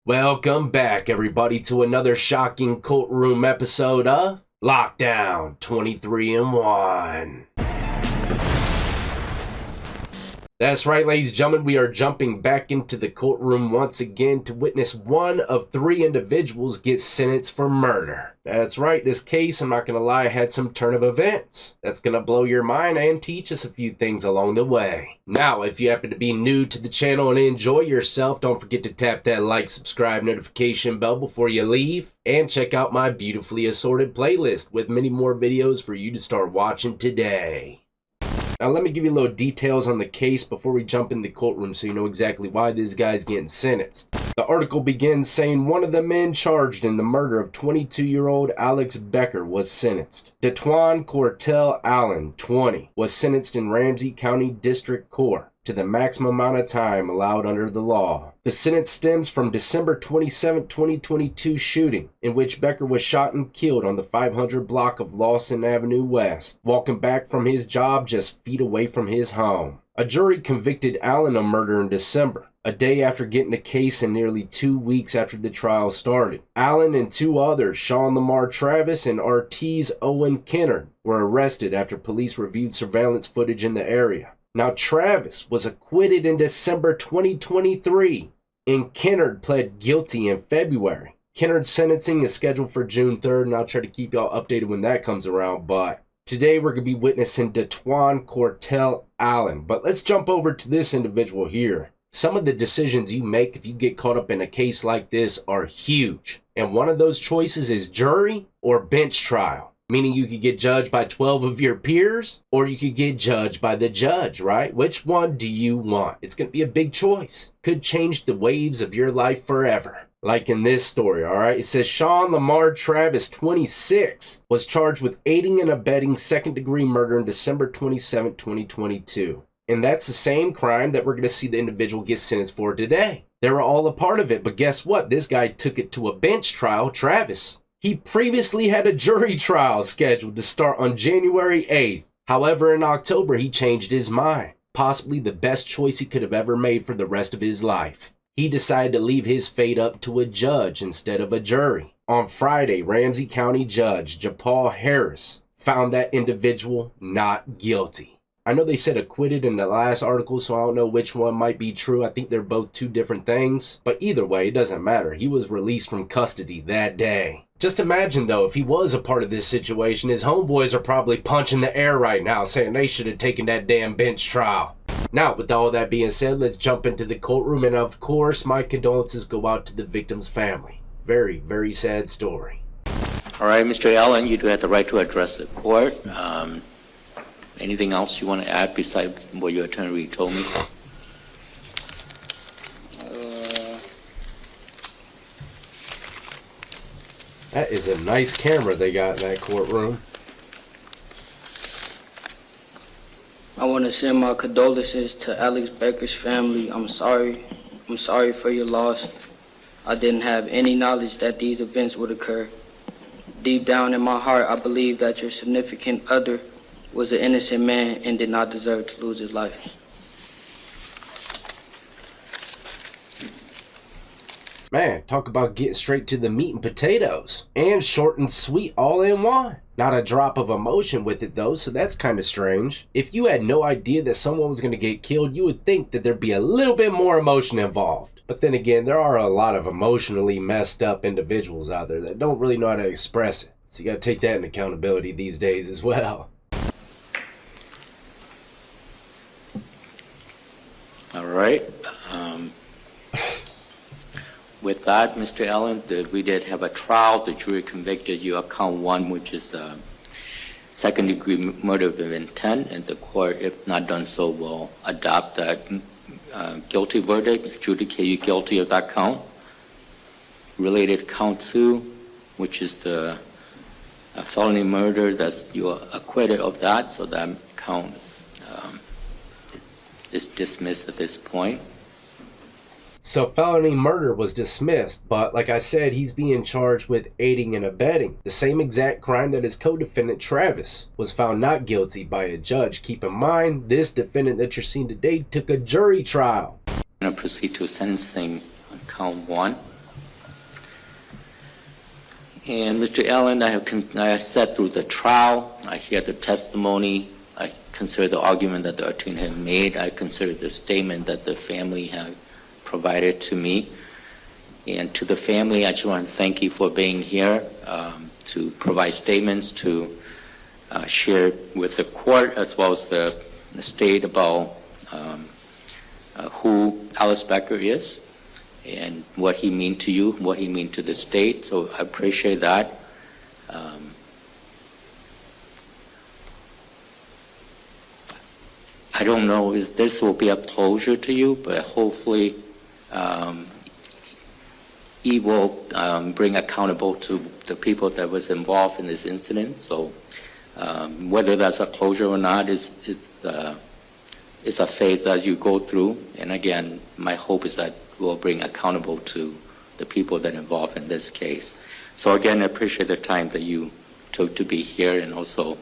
Welcome back, everybody, to another shocking courtroom episode of Lockdown 23-1. That's right, ladies and gentlemen, we are jumping back into the courtroom once again to witness one of three individuals get sentenced for murder. That's right, this case, I'm not going to lie, had some turn of events. That's going to blow your mind and teach us a few things along the way. Now, if you happen to be new to the channel and enjoy yourself, don't forget to tap that like, subscribe, notification bell before you leave. And check out my beautifully assorted playlist with many more videos for you to start watching today. Now let me give you a little details on the case before we jump in the courtroom so you know exactly why this guy's getting sentenced. The article begins saying one of the men charged in the murder of 22-year-old Alex Becker was sentenced. Detwan Allen, 20, was sentenced in Ramsey County District Court to the maximum amount of time allowed under the law. The sentence stems from December 27, 2022 shooting, in which Becker was shot and killed on the 500 block of Lawson Avenue West, walking back from his job just feet away from his home. A jury convicted Allen of murder in December, a day after getting the case and nearly 2 weeks after the trial started. Allen and two others, Sean Lamar Travis and Ortiz Owen Kennard, were arrested after police reviewed surveillance footage in the area. Now, Travis was acquitted in December 2023, and Kennard pled guilty in February. Kennard's sentencing is scheduled for June 3rd, and I'll try to keep y'all updated when that comes around, but today we're going to be witnessing Detwan Allen. But let's jump over to this individual here. Some of the decisions you make if you get caught up in a case like this are huge, and one of those choices is jury or bench trial. Meaning you could get judged by 12 of your peers, or you could get judged by the judge, right? Which one do you want? It's going to be a big choice. Could change the waves of your life forever. Like in this story, all right? It says Sean Lamar Travis, 26, was charged with aiding and abetting second-degree murder on December 27, 2022. And that's the same crime that we're going to see the individual get sentenced for today. They were all a part of it, but guess what? This guy took it to a bench trial, Travis. He previously had a jury trial scheduled to start on January 8th. However, in October, he changed his mind. Possibly the best choice he could have ever made for the rest of his life. He decided to leave his fate up to a judge instead of a jury. On Friday, Ramsey County Judge Japal Harris found that individual not guilty. I know they said acquitted in the last article, so I don't know which one might be true. I think they're both two different things. But either way, it doesn't matter. He was released from custody that day. Just imagine, though, if he was a part of this situation, his homeboys are probably punching the air right now, saying they should have taken that damn bench trial. Now, with all that being said, let's jump into the courtroom, and of course, my condolences go out to the victim's family. Very, very sad story. All right, Mr. Allen, you do have the right to address the court. Anything else you want to add besides what your attorney told me? That is a nice camera they got in that courtroom. I want to send my condolences to Alex Becker's family. I'm sorry. I'm sorry for your loss. I didn't have any knowledge that these events would occur. Deep down in my heart, I believe that your significant other was an innocent man and did not deserve to lose his life. Man, talk about getting straight to the meat and potatoes. And short and sweet all in one. Not a drop of emotion with it though, so that's kind of strange. If you had no idea that someone was going to get killed, you would think that there'd be a little bit more emotion involved. But then again, there are a lot of emotionally messed up individuals out there that don't really know how to express it. So you got to take that in accountability these days as well. All right. With that, Mr. Allen, we did have a trial. The jury convicted you of count 1, which is second-degree murder with intent, and the court, if not done so, will adopt that guilty verdict, adjudicate you guilty of that count. Related count 2, which is the felony murder, that's you are acquitted of that, so that count is dismissed at this point. So felony murder was dismissed, but like I said, he's being charged with aiding and abetting, the same exact crime that his co-defendant Travis was found not guilty by a judge. Keep in mind, this defendant that you're seeing today took a jury trial. I'm going to proceed to sentencing on count 1. And Mr. Allen, I sat through the trial, I hear the testimony, I consider the argument that the attorney had made, I consider the statement that the family had provided to me. And to the family, I just want to thank you for being here to provide statements, to share with the court as well as the state about who Alex Becker is and what he means to you, what he means to the state. So I appreciate that. I don't know if this will be a closure to you, but hopefully he will bring accountable to the people that was involved in this incident. So whether that's a closure or not is a phase that you go through. And again, my hope is that we'll bring accountable to the people that are involved in this case. So again, I appreciate the time that you took to be here and also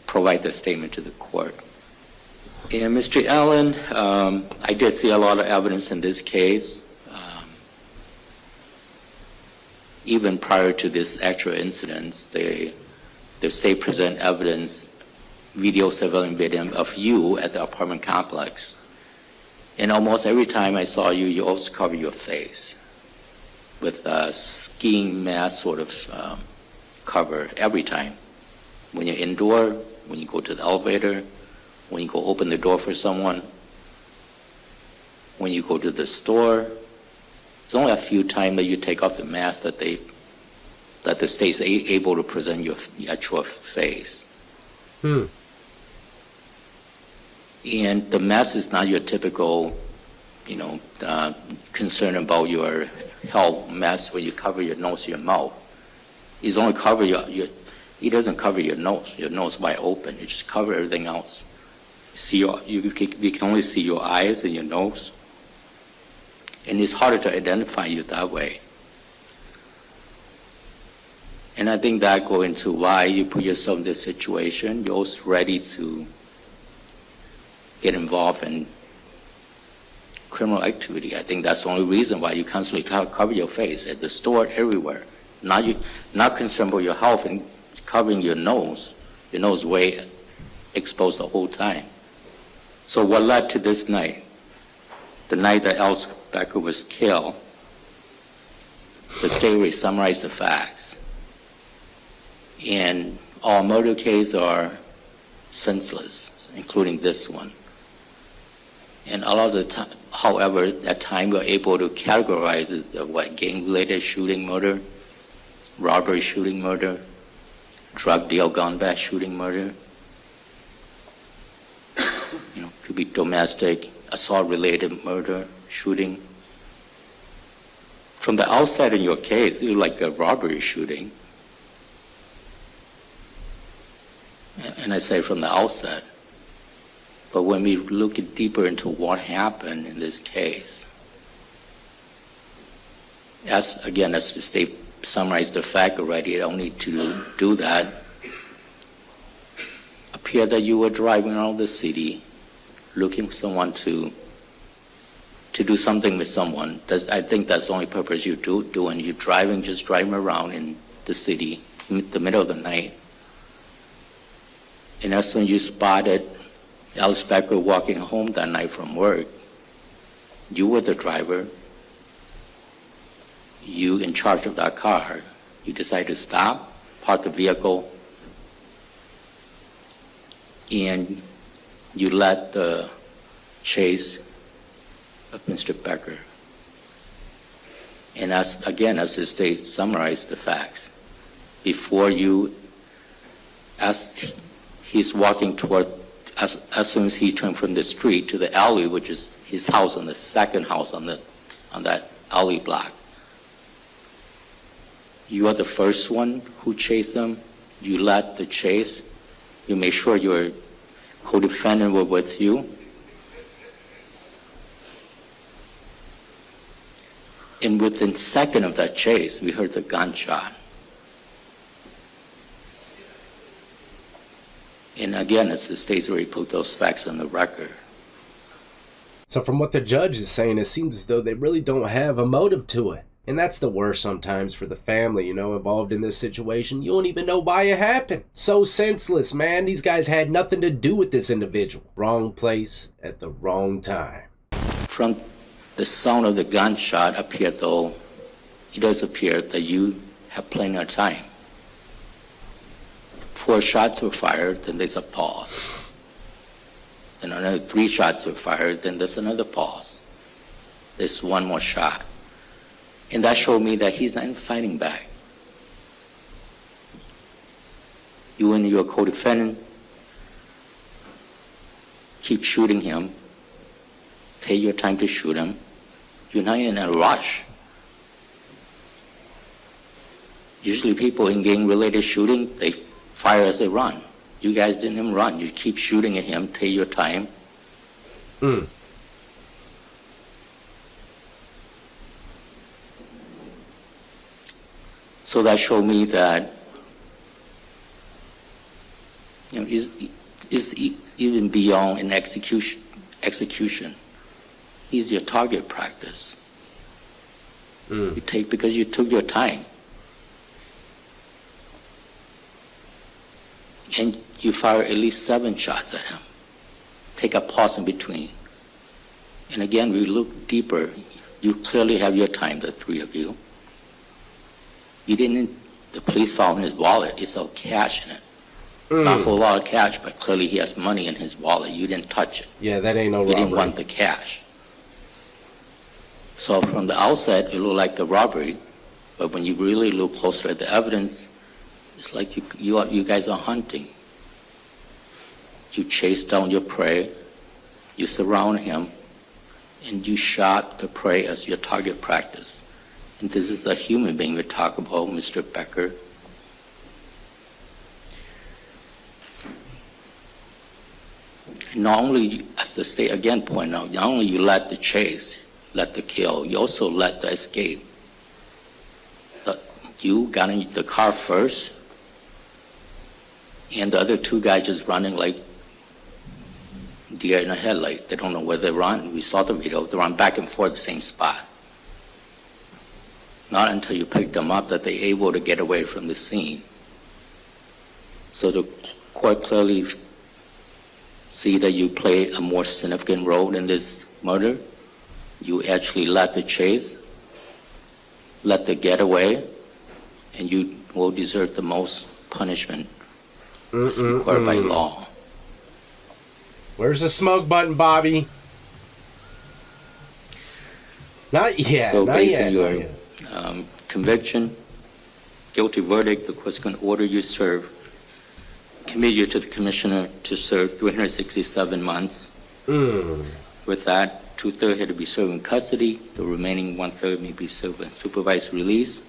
provide the statement to the court. And Mr. Allen, I did see a lot of evidence in this case. Even prior to this actual incident, the state present evidence, surveillance video of you at the apartment complex. And almost every time I saw you, you also cover your face with a skiing mask sort of cover every time. When you're indoor, when you go to the elevator, when you go open the door for someone, when you go to the store. There's only a few times that you take off the mask that the state's able to present your actual face. And the mask is not your typical, concern about your health mask where you cover your nose, your mouth. It's only cover it doesn't cover your nose wide open. It just cover everything else. You can only see your eyes and your nose. And it's harder to identify you that way. And I think that goes into why you put yourself in this situation. You're always ready to get involved in criminal activity. I think that's the only reason why you constantly cover your face at the store, everywhere. Not concerned about your health and covering your nose way exposed the whole time. So what led to this night? The night that Alex Becker was killed, the state will summarize the facts. And all murder cases are senseless, including this one. And a lot of the time, however, at time we're able to categorize as gang-related shooting murder, robbery shooting murder, drug deal gone bad shooting murder. Could be domestic, assault-related murder, shooting. From the outset in your case, it was like a robbery shooting. And I say from the outset. But when we look deeper into what happened in this case, as the state summarized the fact already, I don't need to do that. Appeared that you were driving around the city looking for someone to do something with someone. I think that's the only purpose you do when you're just driving around in the city in the middle of the night. And as soon as you spotted Alex Becker walking home that night from work, you were the driver, you in charge of that car, you decided to stop, park the vehicle, and you led the chase of Mr. Becker. And as the state summarized the facts, as he's walking toward, as soon as he turned from the street to the alley, which is his house on the second house on that alley block, you are the first one who chased them. You led the chase. You made sure your co-defendant were with you. And within a second of that chase, we heard the gunshot. And again, as the state's already put those facts on the record. So from what the judge is saying, it seems as though they really don't have a motive to it. And that's the worst sometimes for the family, involved in this situation. You don't even know why it happened. So senseless, man. These guys had nothing to do with this individual. Wrong place at the wrong time. From the sound of the gunshot appeared, though, it does appear that you have plenty of time. 4 shots were fired, then there's a pause. Then another 3 shots were fired, then there's another pause. There's 1 more shot. And that showed me that he's not even fighting back. You and your co-defendant keep shooting him. Take your time to shoot him. You're not in a rush. Usually people in gang-related shooting, they fire as they run. You guys didn't even run. You keep shooting at him. Take your time. So that showed me that is even beyond an execution. He's your target practice. Because you took your time. And you fire at least 7 shots at him. Take a pause in between. And again, we look deeper. You clearly have your time, the 3 of you. The police found his wallet. It's all cash in it. Not a whole lot of cash, but clearly he has money in his wallet. You didn't touch it. Yeah, that ain't no robbery. You didn't want the cash. So from the outset, it looked like a robbery. But when you really look closer at the evidence, it's like you guys are hunting. You chase down your prey, you surround him, and you shot the prey as your target practice. And this is a human being we talk about, Mr. Becker. Not only, as the state again pointed out, not only you let the chase, let the kill, you also let the escape. You got in the car first, and the other 2 guys just running like deer in a headlight. They don't know where they run. We saw the video. They run back and forth the same spot. Not until you pick them up that they're able to get away from the scene. So the court clearly see that you play a more significant role in this murder. You actually let the chase, let the getaway, and you will deserve the most punishment as required by law. Where's the smoke button, Bobby? Not yet. So not based yet, on your conviction, guilty verdict, the court's going to order you commit you to the commissioner to serve 367 months. With that, 2/3 had to be served in custody. The remaining 1/3 may be served in supervised release.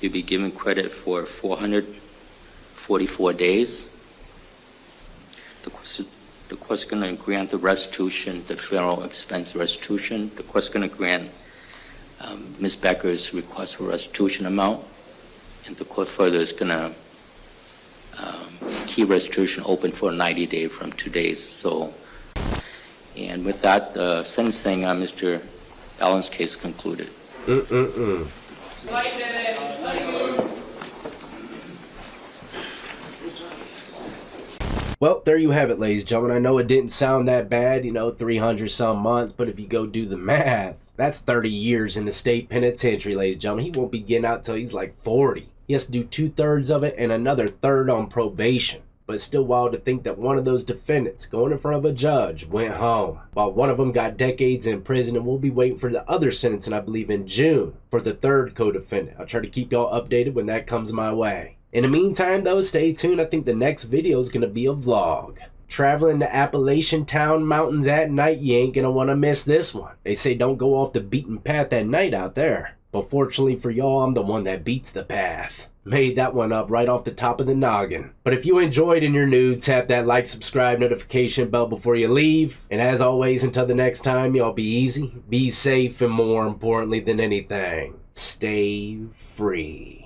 You'll be given credit for 444 days. The court's going to grant the restitution, the federal expense restitution. The court's going to grant Ms. Becker's request for restitution amount, and the court further is going to keep restitution open for 90 days from today's. So, and with that, the sentencing on Mr. Allen's case concluded. Well, there you have it, ladies and gentlemen. I know it didn't sound that bad, 300 some months, but if you go do the math, that's 30 years in the state penitentiary, ladies and gentlemen. He won't be getting out till he's like 40. He has to do 2/3 of it and another 1/3 on probation. But it's still wild to think that one of those defendants going in front of a judge went home, while one of them got decades in prison, and we'll be waiting for the other sentencing, I believe, in June for the 3rd co-defendant. I'll try to keep y'all updated when that comes my way. In the meantime, though, stay tuned. I think the next video is going to be a vlog. Traveling to Appalachian Town Mountains at night, you ain't going to want to miss this one. They say don't go off the beaten path at night out there. But fortunately for y'all, I'm the one that beats the path. Made that one up right off the top of the noggin. But if you enjoyed and you're new, tap that like, subscribe, notification bell before you leave. And as always, until the next time, y'all be easy, be safe, and more importantly than anything, stay free.